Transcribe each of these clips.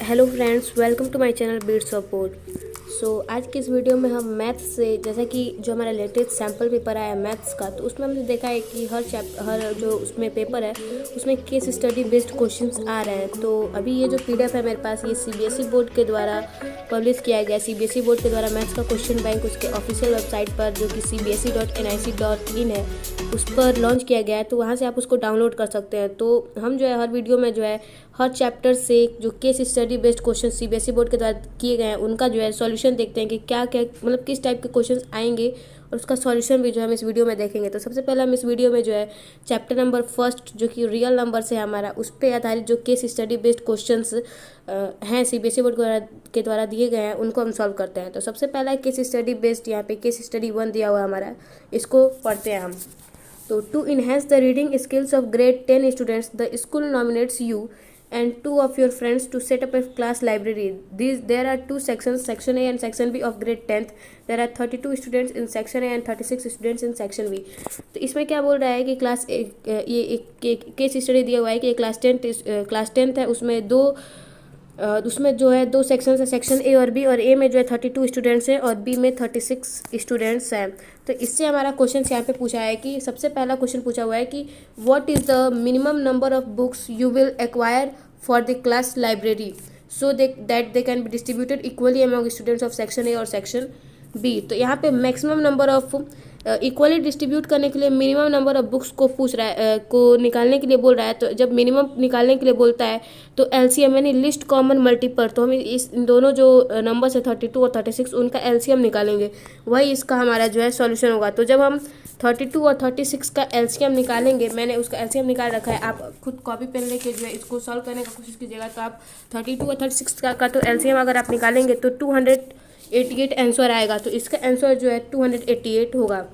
Hello friends, welcome to my channel beats of board. आज की इस वीडियो में हम मैथ्स से, जैसा कि जो हमारा लेटेस्ट सैम्पल पेपर आया है मैथ्स का, तो उसमें हमने देखा है कि हर जो उसमें पेपर है उसमें केस स्टडी बेस्ड क्वेश्चंस आ रहे हैं। तो अभी ये जो पीडीएफ है मेरे पास, ये सीबीएसई बोर्ड के द्वारा पब्लिश किया गया। सीबीएसई बोर्ड के द्वारा मैथ्स का क्वेश्चन बैंक उसके ऑफिशियल वेबसाइट पर, जो कि cbse.nic.in है, उस पर लॉन्च किया गया है। तो वहाँ से आप उसको डाउनलोड कर सकते हैं। तो हम जो है हर वीडियो में जो है हर चैप्टर से जो case study based question CBSE board के द्वारा किए गए हैं उनका जो है सॉल्यूशन देखते हैं कि क्या क्या मतलब किस टाइप के क्वेश्चंस आएंगे, और उसका सॉल्यूशन भी जो हम इस वीडियो में देखेंगे। तो सबसे पहले हम इस वीडियो में जो है चैप्टर नंबर फर्स्ट, जो कि रियल नंबर से हमारा, उस पर आधारित जो केस स्टडी बेस्ड क्वेश्चंस हैं सीबीएसई बोर्ड के द्वारा दिए गए हैं, उनको हम सॉल्व करते हैं। तो सबसे पहला केस स्टडी बेस्ड, यहाँ पे केस स्टडी 1 दिया हुआ है हमारा, इसको पढ़ते हैं हम। तो to enhance the reading skills of grade 10 students, the school nominates you and two of your friends to set up a class library. There are two sections, section A and section B of grade 10th. There are 32 students in section A and 36 students in section B. तो इसमें क्या बोल रहा है कि ये एक case study दिया हुआ है कि क्लास 10th है, उसमें जो है दो सेक्शंस है, सेक्शन ए और बी, और ए में जो है 32 स्टूडेंट्स हैं और बी में 36 स्टूडेंट्स हैं। तो इससे हमारा क्वेश्चन यहाँ पे पूछा है कि सबसे पहला क्वेश्चन पूछा हुआ है कि what is the minimum number of books you will acquire for the class library so that they can be distributed equally among students of section A और सेक्शन बी। तो यहाँ पे maximum number of equally distribute करने के लिए minimum number of books को पूछ रहा है, को निकालने के लिए बोल रहा है। तो जब मिनिमम निकालने के लिए बोलता है तो एलसीएम यानी लिस्ट कॉमन मल्टीपल, तो हम इन दोनों जो नंबर्स है 32 और 36 उनका एलसीएम निकालेंगे, वही इसका हमारा जो है सॉल्यूशन होगा। तो जब हम 32 और 36 का एलसीएम निकालेंगे, मैंने उसका एलसीएम निकाल रखा है, आप खुद कॉपी पेन लेके जो है इसको सॉल्व करने का कोशिश कीजिएगा। तो आप 32 और 36 का तो एलसीएम अगर आप निकालेंगे तो 288 आंसर आएगा। तो इसका आंसर जो है 288 होगा।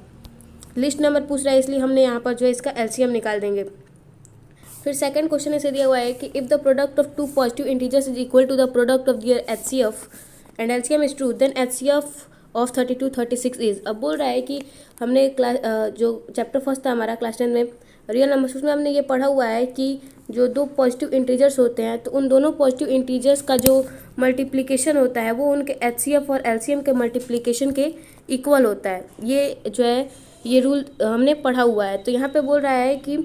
लिस्ट नंबर पूछ रहा है इसलिए हमने यहाँ पर जो है इसका एलसीएम निकाल देंगे। फिर सेकंड क्वेश्चन ऐसे दिया हुआ है कि if the product of two positive integers is equal to the product of their HCF and LCM is true, then HCF of 32 36 is. अब बोल रहा है कि हमने जो चैप्टर फर्स्ट था हमारा क्लास 10 में रियल नंबर्स, उसमें हमने ये पढ़ा हुआ है कि जो दो पॉजिटिव इंटीजर्स होते हैं तो उन दोनों पॉजिटिव इंटीजर्स का जो मल्टीप्लिकेशन होता है वो उनके एचसीएफ और एलसीएम के मल्टीप्लिकेशन के इक्वल होता है। ये जो है ये रूल हमने पढ़ा हुआ है। तो यहाँ पे बोल रहा है कि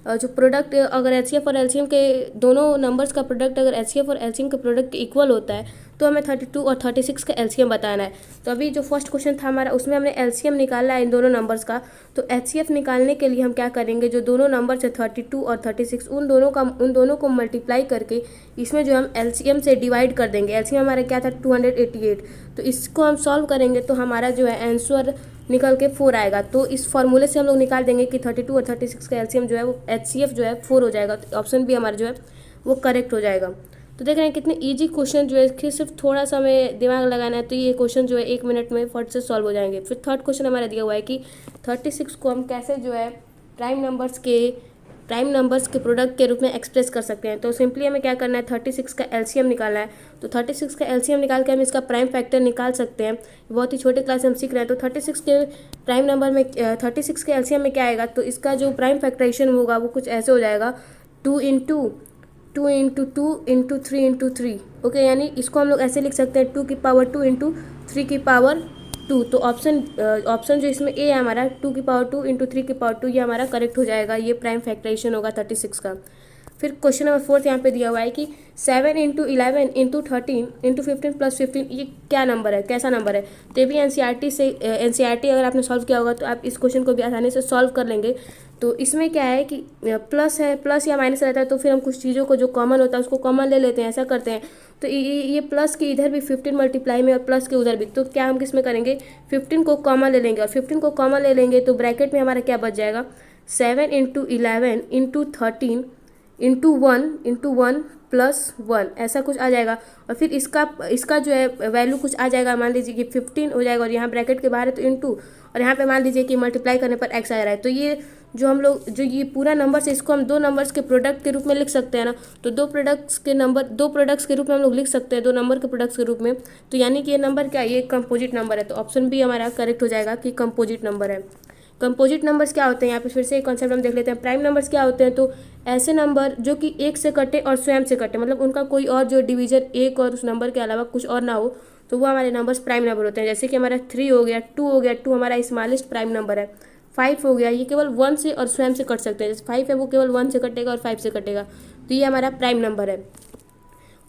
जो प्रोडक्ट अगर एचसीएफ और एलसीएम के दोनों नंबर्स का प्रोडक्ट अगर एचसीएफ और एलसीएम के प्रोडक्ट के इक्वल होता है तो हमें 32 और 36 का एलसीएम बताना है। तो अभी जो फर्स्ट क्वेश्चन था हमारा उसमें हमने एलसीएम निकाला है इन दोनों नंबर्स का। तो एचसीएफ निकालने के लिए हम क्या करेंगे, जो दोनों नंबर्स है 32 और 36 उन दोनों को मल्टीप्लाई करके इसमें जो हम एलसीएम से डिवाइड कर देंगे। एलसीएम हमारा क्या था 288, तो इसको हम सॉल्व करेंगे तो हमारा जो है आंसर निकल के 4 आएगा। तो इस फॉर्मूले से हम लोग निकाल देंगे कि 32 और 36 का एलसीएम जो है वो एचसीएफ जो है 4 हो जाएगा। तो ऑप्शन भी हमारा जो है वो करेक्ट हो जाएगा। तो देख रहे हैं कितने इजी क्वेश्चन जो है कि सिर्फ थोड़ा सा हमें दिमाग लगाना है तो ये क्वेश्चन जो है 1 मिनट में फट से सॉल्व हो जाएंगे। फिर थर्ड क्वेश्चन हमारा दिया हुआ है कि 36 को हम कैसे जो है प्राइम नंबर्स के प्रोडक्ट के रूप में एक्सप्रेस कर सकते हैं। तो सिंपली हमें क्या करना है, 36 का एलसीएम निकालना है। तो 36 का एलसीएम निकाल के हम इसका प्राइम फैक्टर निकाल सकते हैं। बहुत ही छोटे क्लास से हम सीख रहे हैं। तो 36 के प्राइम नंबर में 36 के एलसीएम में क्या आएगा, तो इसका जो प्राइम फैक्टराइजेशन होगा वो कुछ ऐसे हो जाएगा 2 इंटू 2 इंटू 3 इंटू 3। ओके, यानी इसको हम लोग ऐसे लिख सकते हैं 2 की पावर 2 इंटू 3 की पावर 2। तो ऑप्शन जो इसमें ए है हमारा 2 की पावर 2 इंटू 3 की पावर 2, ये हमारा करेक्ट हो जाएगा। ये प्राइम फैक्टराइजेशन होगा 36 का। फिर क्वेश्चन नंबर 4 यहाँ पे दिया हुआ है कि 7 इंटू 11 इंटू 13 इंटू 15 प्लस 15 ये क्या नंबर है, कैसा नंबर है। तो ये भी एनसीईआरटी अगर आपने सॉल्व किया होगा तो आप इस क्वेश्चन को भी आसानी से सॉल्व कर लेंगे। तो इसमें क्या है कि प्लस है, प्लस या माइनस रहता है तो फिर हम कुछ चीज़ों को जो कॉमन होता है उसको कॉमन ले लेते हैं, ऐसा करते हैं। तो ये प्लस के इधर भी 15 मल्टीप्लाई में और प्लस के उधर भी, तो क्या हम किस में करेंगे, 15 को कॉमन ले लेंगे। और 15 को कॉमन ले लेंगे तो ब्रैकेट में हमारा क्या बच जाएगा, 7 इंटू 11 इंटू 13 इंटू 1 प्लस 1 ऐसा कुछ आ जाएगा। और फिर इसका जो है वैल्यू कुछ आ जाएगा, मान लीजिए कि 15 हो जाएगा और यहाँ ब्रैकेट के बाहर है तो इंटू, और यहाँ पे मान लीजिए कि मल्टीप्लाई करने पर x आ रहा है। तो ये जो हम लोग जो ये पूरा नंबर से इसको हम दो नंबर्स के प्रोडक्ट के रूप में लिख सकते हैं ना। तो दो प्रोडक्ट्स के रूप में हम लोग लिख सकते हैं, दो नंबर के प्रोडक्ट्स के रूप में। तो यानी कि ये नंबर क्या है, ये कंपोजिट नंबर है। तो ऑप्शन बी हमारा करेक्ट हो जाएगा कि कंपोजिट नंबर है। कंपोजिट नंबर्स क्या होते हैं, यहाँ पे फिर से एक कॉन्सेप्ट हम देख लेते हैं। प्राइम नंबर्स क्या होते हैं, तो ऐसे नंबर जो कि एक से कटे और स्वयं से कटे, मतलब उनका कोई और जो डिवीजन एक और उस नंबर के अलावा कुछ और ना हो, तो वो हमारे नंबर्स प्राइम नंबर होते हैं। जैसे कि हमारा 3 हो गया, 2 हो गया, 2 हमारा स्मॉलेस्ट प्राइम नंबर है। 5 हो गया, ये केवल 1 से और स्वयं से कट सकते हैं। जैसे 5 है वो केवल 1 से कटेगा और 5 से कटेगा, तो ये हमारा प्राइम नंबर है।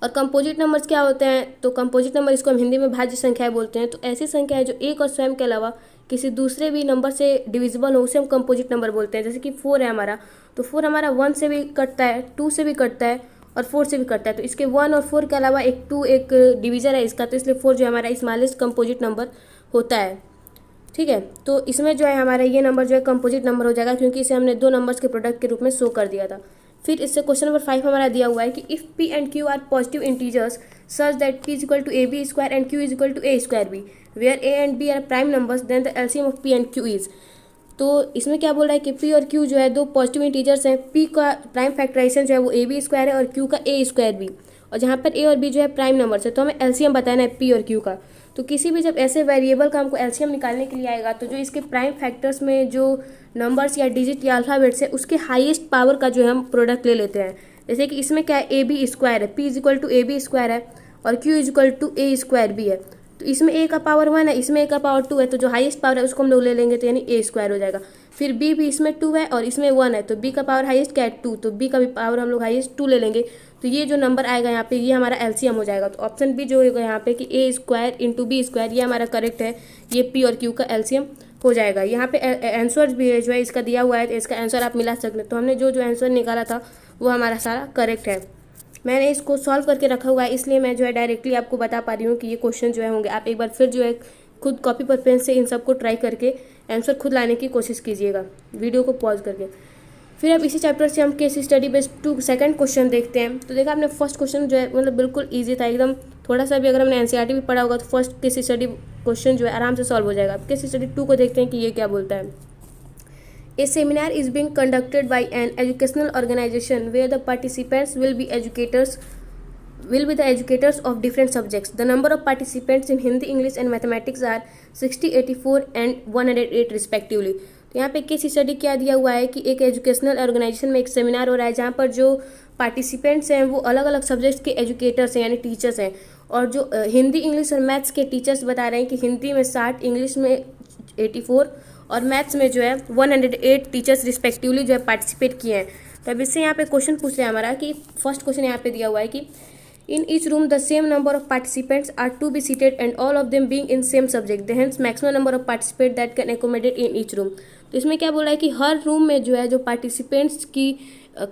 और कंपोजिट नंबर्स क्या होते हैं, तो कंपोजिट नंबर इसको हम हिंदी में भाज्य संख्याएं बोलते हैं। तो ऐसी संख्या है जो एक और स्वयं के अलावा किसी दूसरे भी नंबर से डिविजिबल हो, उसे हम कंपोजिट नंबर बोलते हैं। जैसे कि 4 है हमारा, तो 4 हमारा 1 से भी कटता है, 2 से भी कटता है और 4 से भी कटता है। तो इसके 1 और 4 के अलावा एक 2 एक डिवीजन है इसका, तो इसलिए 4 जो है हमारा स्मॉलेस्ट कंपोजिट नंबर होता है। ठीक है, तो इसमें जो है हमारा ये नंबर जो है कंपोजिट नंबर हो जाएगा, क्योंकि इसे हमने दो नंबर्स के प्रोडक्ट के रूप में शो कर दिया था। फिर इससे क्वेश्चन नंबर 5 हमारा दिया हुआ है कि if P and Q are positive integers such that P is equal to A B square and Q is equal to A square B, where A and B are prime numbers, then the LCM of P and Q is. तो इसमें क्या बोल रहा है कि P और Q जो है दो पॉजिटिव इंटीजर्स हैं। पी का प्राइम फैक्टराइजेशन जो है वो ए बी स्क्वायर है और क्यू का ए स्क्वायर बी, और जहाँ पर ए और बी जो है प्राइम नंबर्स है, तो हमें एलसीएम बताना है पी और क्यू का। तो किसी भी जब ऐसे वेरिएबल का हमको एलसीएम निकालने के लिए आएगा, तो जो इसके प्राइम फैक्टर्स में जो नंबर्स या डिजिट या अल्फ़ाबेट्स है उसके हाईएस्ट पावर का जो है हम प्रोडक्ट ले लेते हैं। जैसे कि इसमें क्या है, ए बी स्क्वायर है, P is equal to A B square है और Q is equal to A square B है। तो इसमें ए का पावर 1 है, इसमें ए का पावर 2 है, तो जो हाईएस्ट पावर है उसको हम लोग ले लेंगे, तो यानी ए स्क्वायर हो जाएगा। फिर बी भी इसमें 2 है और इसमें 1 है, तो बी का पावर हाईएस्ट क्या है 2, तो बी का भी पावर हम लोग हाईएस्ट 2 ले लेंगे। तो ये जो नंबर आएगा यहाँ पे ये हमारा एलसीएम हो जाएगा। तो ऑप्शन बी जो होगा यहाँ पे कि ए स्क्वायर इंटू बी स्क्वायर, ये हमारा करेक्ट है, ये पी और क्यू का एलसीएम हो जाएगा। यहाँ पे आंसर भी है जो है इसका दिया हुआ है, तो इसका आंसर आप मिला सकते हैं। तो हमने जो जो आंसर निकाला था वो हमारा सारा करेक्ट है। मैंने इसको सॉल्व करके रखा हुआ है, इसलिए मैं जो है डायरेक्टली आपको बता पा रही हूँ कि ये क्वेश्चन जो है होंगे। आप एक बार फिर जो है खुद कॉपी पर पेन से इन सबको ट्राई करके आंसर खुद लाने की कोशिश कीजिएगा, वीडियो को पॉज करके। फिर अब इसी चैप्टर से हम case study based 2 second question देखते हैं। तो देखा आपने फर्स्ट क्वेश्चन जो है मतलब बिल्कुल ईजी था एकदम, थोड़ा सा भी अगर हमने एनसीईआरटी भी पढ़ा होगा तो फर्स्ट केस स्टडी क्वेश्चन जो है आराम से सॉल्व हो जाएगा। केस स्टडी 2 को देखते हैं कि ये क्या बोलता है। A seminar is being conducted by an educational organization where the participants will be the educators of different subjects. The number of participants in Hindi, English and Mathematics are 60, 84 and 108 respectively. तो यहाँ पे case study क्या दिया हुआ है कि एक educational organisation में एक सेमिनार हो रहा है जहाँ पर जो पार्टिसिपेंट्स हैं वो अलग अलग सब्जेक्ट्स के एजुकेटर्स हैं यानी टीचर्स हैं, और जो हिंदी, इंग्लिश और मैथ्स के टीचर्स बता रहे हैं कि हिंदी में 60, इंग्लिश में 84 और मैथ्स में जो है 108 टीचर्स रिस्पेक्टिवली जो है पार्टिसिपेट किए हैं। तो अब इससे यहाँ पे क्वेश्चन पूछ रहे हैं हमारा कि फर्स्ट क्वेश्चन यहाँ पे दिया हुआ है कि in each room the same number of participants are to be seated and all of them being in same subject, the hence maximum number of participate that can accommodate in each room. तो इसमें क्या बोल रहा है कि हर room में जो है जो पार्टिसिपेंट्स की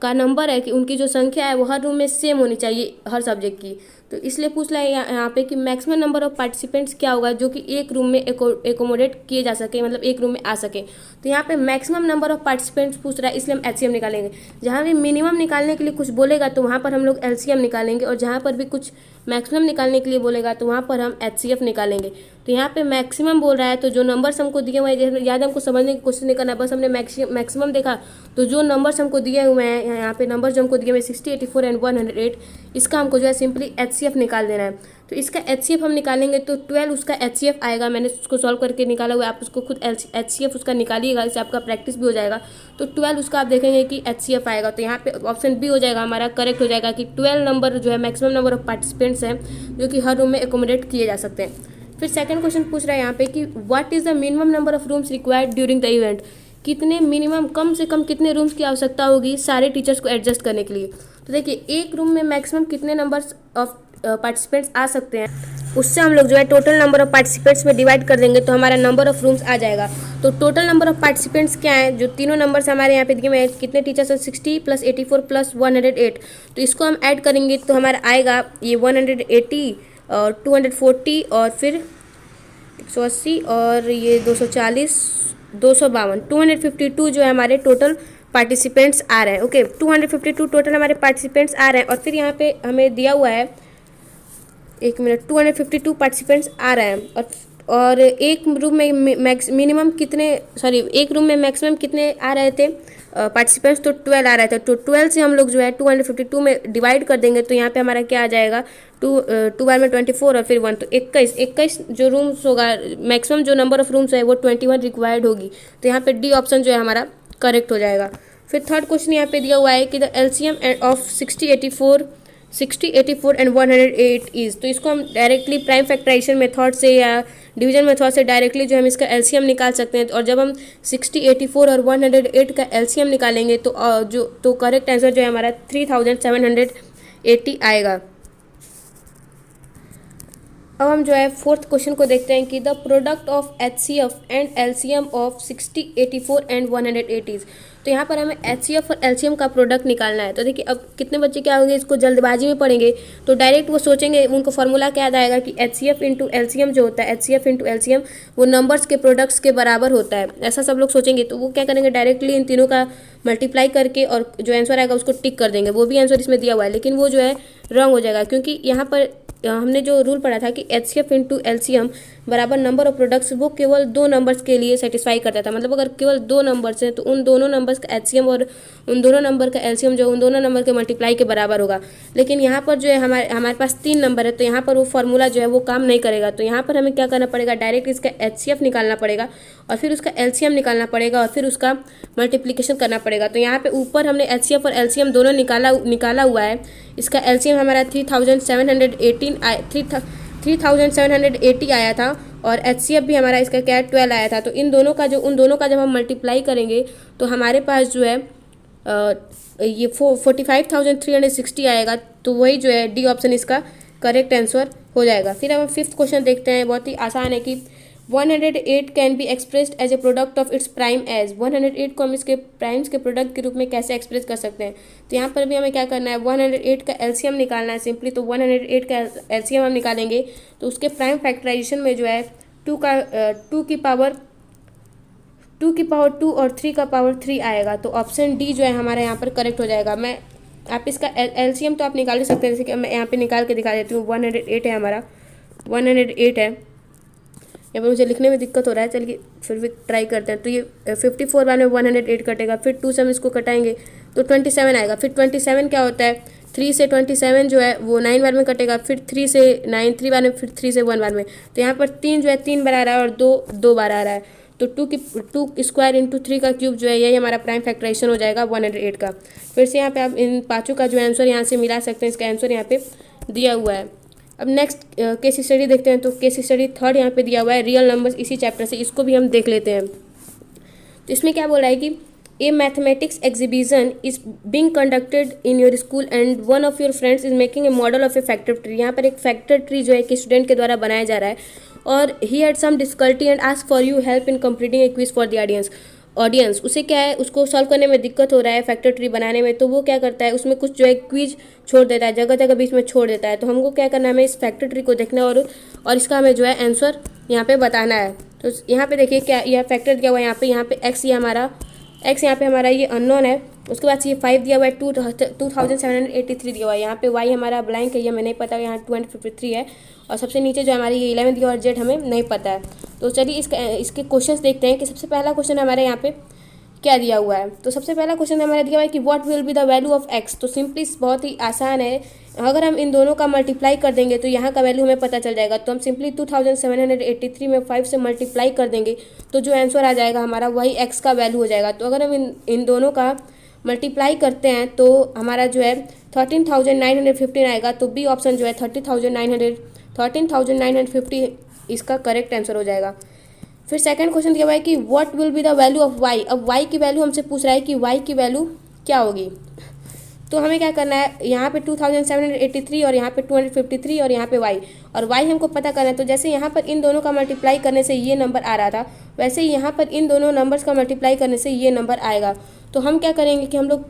का नंबर है कि उनकी जो संख्या है वो हर रूम में सेम होनी चाहिए हर सब्जेक्ट की। तो इसलिए पूछ रहा है यहाँ पे कि मैक्सिमम नंबर ऑफ पार्टिसिपेंट्स क्या होगा जो कि एक रूम में एकोमोडेट किए जा सके, मतलब एक रूम में आ सके। तो यहाँ पे मैक्सिमम नंबर ऑफ पार्टिसिपेंट्स पूछ रहा है, इसलिए हम एचसीएम निकालेंगे। जहाँ भी मिनिमम निकालने के लिए कुछ बोलेगा तो वहाँ पर हम लोग एलसीएम निकालेंगे, और जहाँ पर भी कुछ मैक्सिमम निकालने के लिए बोलेगा तो वहाँ पर हम एचसीएफ निकालेंगे। तो यहाँ पे मैक्सिमम बोल रहा है, तो जो नंबर्स हमको दिए हुए हैं, याद हमको समझने की कोशिश नहीं करना, बस हमने मैक्सिमम देखा। तो जो नंबर्स हमको दिए हुए हैं यहाँ पे नंबर्स जो हमको दिए हुए 60, 84 एंड 108, इसका हमको जो है सिंपली एचसीएफ निकाल देना है। तो इसका एचसीएफ हम निकालेंगे तो 12 उसका एचसीएफ आएगा। मैंने उसको सॉल्व करके निकाला हुआ है, आप उसको खुद एचसीएफ उसका निकालिएगा, इससे आपका प्रैक्टिस भी हो जाएगा। तो 12 उसका आप देखेंगे कि एचसीएफ आएगा। तो यहाँ पे ऑप्शन बी हो जाएगा हमारा करेक्ट हो जाएगा कि 12 नंबर जो है मैक्सिमम नंबर ऑफ पार्टिसिपेंट्स हैं जो कि हर रूम में एकोमोडेट किए जा सकते हैं। फिर सेकंड क्वेश्चन पूछ रहा है यहाँ पे कि what is the minimum number of rooms required during the event, कितने मिनिमम कम से कम कितने रूम्स की आवश्यकता होगी सारे टीचर्स को एडजस्ट करने के लिए। तो देखिए एक रूम में मैक्सिमम कितने नंबर्स ऑफ पार्टिसिपेंट्स आ सकते हैं, उससे हम लोग जो है टोटल नंबर ऑफ पार्टिसिपेंट्स में डिवाइड कर देंगे तो हमारा नंबर ऑफ रूम्स आ जाएगा। तो टोटल नंबर ऑफ पार्टिसिपेंट्स क्या है, जो तीनों नंबर्स हमारे यहाँ पे दिए हुए हैं, कितने टीचर्स हैं 60 + 84 + 108, तो इसको हम ऐड करेंगे तो हमारा आएगा ये 180 और 240 और फिर 180 और ये 240 252 252 जो है हमारे टोटल पार्टिसिपेंट्स आ रहे हैं। ओके 252 टोटल हमारे पार्टिसिपेंट्स आ रहे हैं। और फिर यहाँ पे हमें दिया हुआ है 252 पार्टिसिपेंट्स आ रहे हैं, और एक रूम में मिनिमम कितने एक रूम में मैक्सिमम कितने आ रहे थे पार्टिसिपेंट्स तो 12 आ रहा था, तो 12 से हम लोग जो है 252 में डिवाइड कर देंगे तो यहाँ पे हमारा क्या आ जाएगा, टू बार में 24 और फिर 1 तो 21 जो रूम्स होगा, मैक्सिमम जो नंबर ऑफ रूम्स है वो 21 रिक्वायर्ड होगी। तो यहाँ पे डी ऑप्शन जो है हमारा करेक्ट हो जाएगा। फिर थर्ड क्वेश्चन यहाँ पे दिया हुआ है कि the LCM of 60, 84 and 108 is, तो इसको हम डायरेक्टली प्राइम फैक्टराइजेशन मेथड से या डिवीजन मेथड से डायरेक्टली जो हम इसका एलसीएम निकाल सकते हैं। और जब हम 60, 84 और 108 का एलसीएम निकालेंगे तो करेक्ट आंसर जो है हमारा 3780 आएगा। अब हम जो है फोर्थ क्वेश्चन को देखते हैं कि the product of HCF and LCM of 60, 84 and 108 is, तो यहाँ पर हमें एचसीएफ और एलसीएम का प्रोडक्ट निकालना है। तो देखिए अब कितने बच्चे क्या होंगे, इसको जल्दबाजी में पढ़ेंगे तो डायरेक्ट वो सोचेंगे, उनको फॉर्मूला क्या याद आएगा कि एचसीएफ इंटू एलसीएम जो होता है, एचसीएफ इंटू एलसीएम वो नंबर्स के प्रोडक्ट्स के बराबर होता है, ऐसा सब लोग सोचेंगे। तो वो क्या करेंगे, डायरेक्टली इन तीनों का मल्टीप्लाई करके और जो आंसर आएगा उसको टिक कर देंगे। वो भी आंसर इसमें दिया हुआ है लेकिन वो जो है रॉन्ग हो जाएगा, क्योंकि यहाँ पर हमने जो रूल पढ़ा था कि एचसीएफ इंटू एलसीएम बराबर नंबर ऑफ प्रोडक्ट्स, वो केवल 2 नंबर्स के लिए सेटिस्फाई करता था। मतलब अगर केवल 2 नंबर्स हैं तो उन दोनों नंबर्स का एचसीएम और उन दोनों नंबर का एलसीएम जो उन दोनों नंबर के मल्टीप्लाई के बराबर होगा। लेकिन यहाँ पर जो है हमारे पास 3 नंबर है, तो यहाँ पर वो फॉर्मूला जो है वो काम नहीं करेगा। तो यहाँ पर हमें क्या करना पड़ेगा, डायरेक्ट इसका एचसीएफ निकालना पड़ेगा और फिर उसका एलसीएम निकालना पड़ेगा और फिर उसका मल्टीप्लिकेशन करना पड़ेगा। तो यहाँ पे ऊपर हमने एचसीएफ और एलसीएम दोनों निकाला हुआ है। इसका एलसीएम हमारा 3780 आया था और एचसीएफ भी हमारा इसका क्या 12 आया था। तो उन दोनों का जब हम मल्टीप्लाई करेंगे तो हमारे पास जो है ये 45,360 आएगा। तो वही जो है डी ऑप्शन इसका करेक्ट आंसर हो जाएगा। फिर हम फिफ्थ क्वेश्चन देखते हैं, बहुत ही आसान है कि 108 can be expressed as a product of its prime as, 108 को हम इसके प्राइम्स के प्रोडक्ट के रूप में कैसे एक्सप्रेस कर सकते हैं। तो यहाँ पर भी हमें क्या करना है, 108 का एलसीएम निकालना है सिंपली। तो 108 का एलसीएम हम निकालेंगे तो उसके प्राइम फैक्टराइजेशन में जो है 2 की पावर 2 और 3 का पावर 3 आएगा। तो ऑप्शन डी जो है हमारा यहाँ पर करेक्ट हो जाएगा। आप इसका एलसीएम तो आप निकाल ही सकते हैं, जैसे कि मैं यहाँ पे निकाल के दिखा देती हूँ। 108 है हमारा, 108 है। यहाँ पर मुझे लिखने में दिक्कत हो रहा है, चलिए फिर भी ट्राई करते हैं। तो ये 54 बार में 108 कटेगा, फिर 2 से हम इसको कटाएंगे तो 27 आएगा। फिर 27 क्या होता है, 3 से 27 जो है वो 9 बार में कटेगा, फिर 3 से 9 3 बार में, फिर 3 से 1 बार में। तो यहाँ पर 3 जो है 3 बार आ रहा है और 2 बार आ रहा है। तो 2 स्क्वायर इंटू 3 का क्यूब जो है यही हमारा प्राइम फैक्टराइजेशन हो जाएगा 108 का। फिर से यहाँ पे आप इन पाँचों का जो आंसर यहाँ से मिला सकते हैं, इसका आंसर यहाँ पे दिया हुआ है। अब नेक्स्ट केस स्टडी देखते हैं। तो केस स्टडी थर्ड यहाँ पे दिया हुआ है, रियल नंबर्स, इसी चैप्टर से, इसको भी हम देख लेते हैं। तो इसमें क्या बोला है कि a mathematics exhibition is being conducted in your school and one of your friends is making a model of a factor tree. यहाँ पर एक फैक्टर ट्री जो है कि स्टूडेंट के द्वारा बनाया जा रहा है और he had some difficulty and ask for you help in completing a quiz for the audience. उसे क्या है, उसको सॉल्व करने में दिक्कत हो रहा है फैक्टर ट्री बनाने में। तो वो क्या करता है, उसमें कुछ जो है क्विज छोड़ देता है, जगह जगह बीच में छोड़ देता है। तो हमको क्या करना है, हमें इस फैक्टर ट्री को देखना है और इसका हमें जो है आंसर यहाँ पे बताना है। तो यहाँ पे देखिए क्या यह फैक्टर दिया हुआ है, यहाँ पे एक्स यहाँ पे हमारा ये अननोन है। उसके बाद ये 5 दिया हुआ है, 2783 दिया हुआ है। यहाँ पे वाई हमारा ब्लैंक है, ये हमें नहीं पता, यहाँ 253 है। और सबसे नीचे जो हमारी ये 11 दिया हुआ है, जेड हमें नहीं पता है। तो चलिए इसके क्वेश्चंस देखते हैं कि सबसे पहला क्वेश्चन हमारे यहाँ पे क्या दिया हुआ है। तो सबसे पहला क्वेश्चन हमारा दिया हुआ है कि what will be the value of x. तो सिंपली बहुत ही आसान है, अगर हम इन दोनों का मल्टीप्लाई कर देंगे तो यहाँ का वैल्यू हमें पता चल जाएगा। तो हम सिंपली 2783 में 5 से मल्टीप्लाई कर देंगे तो जो आंसर आ जाएगा हमारा वही एक्स का वैल्यू हो जाएगा। तो अगर हम इन दोनों का मल्टीप्लाई करते हैं तो हमारा जो है 13,915 आएगा। तो बी ऑप्शन जो है 13,950 इसका करेक्ट आंसर हो जाएगा। फिर सेकंड क्वेश्चन दिया हुआ है कि what will be the value of Y. अब वाई की वैल्यू हमसे पूछ रहा है कि वाई की वैल्यू क्या होगी। तो हमें क्या करना है, यहाँ पे 2783 और यहाँ पे 253 और यहाँ पे वाई, और वाई हमको पता करना है। तो जैसे यहाँ पर इन दोनों का मल्टीप्लाई करने से ये नंबर आ रहा था, वैसे ही यहाँ पर इन दोनों नंबर्स का मल्टीप्लाई करने से ये नंबर आएगा। तो हम क्या करेंगे कि हम लोग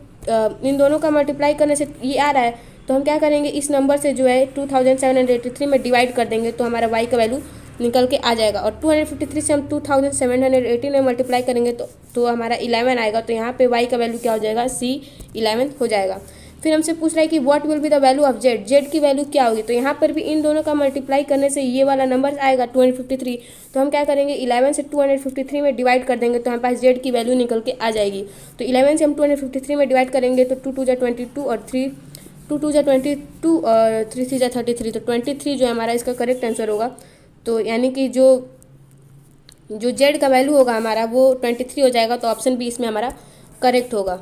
इन दोनों का मल्टीप्लाई करने से ये आ रहा है, तो हम क्या करेंगे, इस नंबर से जो है 2783 में डिवाइड कर देंगे तो हमारा वाई का वैल्यू निकल के आ जाएगा। और 253 से हम 2718 में मल्टीप्लाई करेंगे तो हमारा 11 आएगा। तो यहाँ पे y का वैल्यू क्या हो जाएगा, C 11 हो जाएगा। फिर हमसे पूछ रहा है कि what will be the value of Z, Z की वैल्यू क्या होगी। तो यहाँ पर भी इन दोनों का मल्टीप्लाई करने से ये वाला नंबर आएगा 253। तो हम क्या करेंगे 11 से 253 में डिवाइड कर देंगे तो हमारे पास जेड की वैल्यू निकल के आ जाएगी। तो 11 से हम 253 में डिवाइड करेंगे तो 2 2 जा 22 और 3 2 2 जा 22 और 3 3 जा 33। तो 23 जो है हमारा इसका करेक्ट आंसर होगा। तो यानी कि जो जेड का वैल्यू होगा हमारा वो 23 हो जाएगा। तो ऑप्शन बी इसमें हमारा करेक्ट होगा।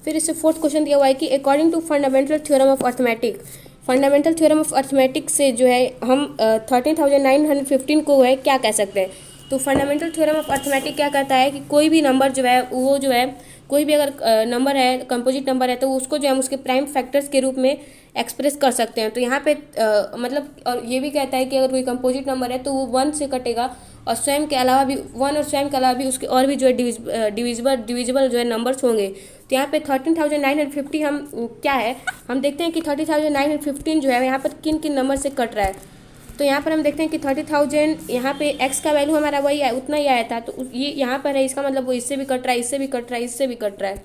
फिर इससे फोर्थ क्वेश्चन दिया हुआ है कि according to fundamental theorem of arithmetic, fundamental theorem of arithmetic से जो है हम 13,915 को है क्या कह सकते हैं। तो फंडामेंटल थ्योरम ऑफ अर्थमेटिक क्या कहता है कि कोई भी नंबर जो है वो जो है कोई भी अगर नंबर है कंपोजिट नंबर है तो उसको जो है हम उसके प्राइम फैक्टर्स के रूप में एक्सप्रेस कर सकते हैं। तो यहाँ पे मतलब और ये भी कहता है कि अगर कोई कंपोजिट नंबर है तो वो 1 से कटेगा और स्वयं के अलावा भी 1 और स्वयं के अलावा भी उसके और भी जो है डिविजिबल जो है नंबर्स होंगे। तो यहाँ पे 13,950 हम क्या है हम देखते हैं कि 30,915 जो है यहाँ पर किन किन नंबर से कट रहा है। तो यहाँ पर हम देखते हैं कि 30,000 यहाँ पे x का वैल्यू हमारा वही है उतना ही आया था। तो ये यहाँ पर है, इसका मतलब वो इससे भी कट रहा है, इससे भी कट रहा है, इससे भी कट रहा है।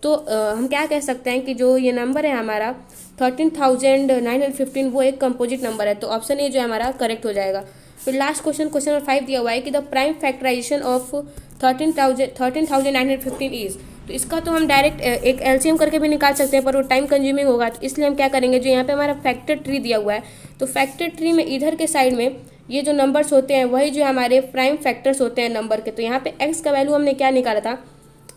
तो हम क्या कह सकते हैं कि जो ये नंबर है हमारा 13,915 वो एक कंपोजिट नंबर है। तो ऑप्शन ए जो है हमारा करेक्ट हो जाएगा। फिर लास्ट क्वेश्चन नंबर 5 दिया हुआ है कि the prime factorisation of 13,915 is. तो इसका तो हम डायरेक्ट एक एलसीएम करके भी निकाल सकते हैं पर वो टाइम कंज्यूमिंग होगा। तो इसलिए हम क्या करेंगे जो यहाँ पे हमारा फैक्टर ट्री दिया हुआ है तो फैक्टर ट्री में इधर के साइड में ये जो नंबर्स होते हैं वही जो हमारे प्राइम फैक्टर्स होते हैं नंबर के। तो यहाँ पे एक्स का वैल्यू हमने क्या निकाला था,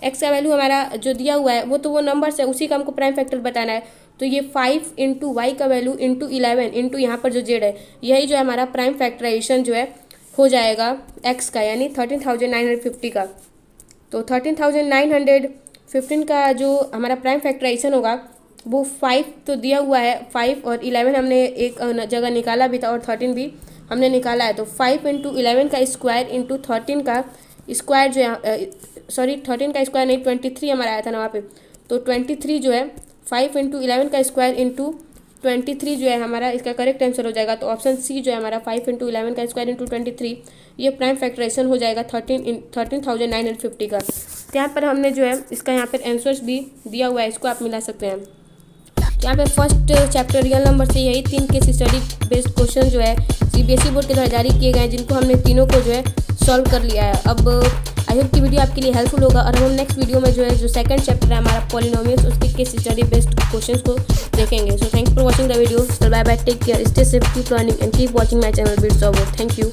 एक्स का वैल्यू हमारा जो दिया हुआ है वो तो वो नंबर्स है उसी का हमको प्राइम फैक्टर बताना है। तो ये 5 इंटू वाई का वैल्यू इंटू 11 इंटू यहाँ पर जो जेड है यही जो है हमारा प्राइम फैक्टराइजेशन जो है हो जाएगा एक्स का यानी 13,950 का। तो 13,915 का जो हमारा प्राइम फैक्टराइजेशन होगा वो 5 तो दिया हुआ है, 5 और 11 हमने एक जगह निकाला भी था और 13 भी हमने निकाला है। तो 5 इंटू 11 का स्क्वायर इंटू 13 का स्क्वायर जो है 13 का स्क्वायर नहीं 23 हमारा आया था ना वहाँ पे। तो 23 जो है 5 इंटू 11 का स्क्वायर इंटू 23 जो है हमारा इसका करेक्ट आंसर हो जाएगा। तो ऑप्शन सी जो है हमारा 5 इंटू 11 का स्क्वायर इंटू 23 ये प्राइम फैक्टराइजेशन हो जाएगा 13,950 का। तो यहाँ पर हमने जो है इसका यहाँ पर आंसर्स भी दिया हुआ है, इसको आप मिला सकते हैं। यहाँ पे फर्स्ट चैप्टर रियल नंबर से यही 3 केस स्टडी बेस्ड क्वेश्चन जो है सीबीएसई बोर्ड के द्वारा जारी किए गए हैं जिनको हमने तीनों को जो है सॉल्व कर लिया है। अब आई होप की वीडियो आपके लिए हेल्पफुल होगा और हम नेक्स्ट वीडियो में जो है जो सेकंड चैप्टर है हमारा पॉलिनोमियल्स उसके केस स्टडी बेस्ड क्वेश्चंस को देखेंगे। So thanks for watching the video. Bye bye, take care, stay safe, keep learning and keep watching my channel bits of word. Thank you.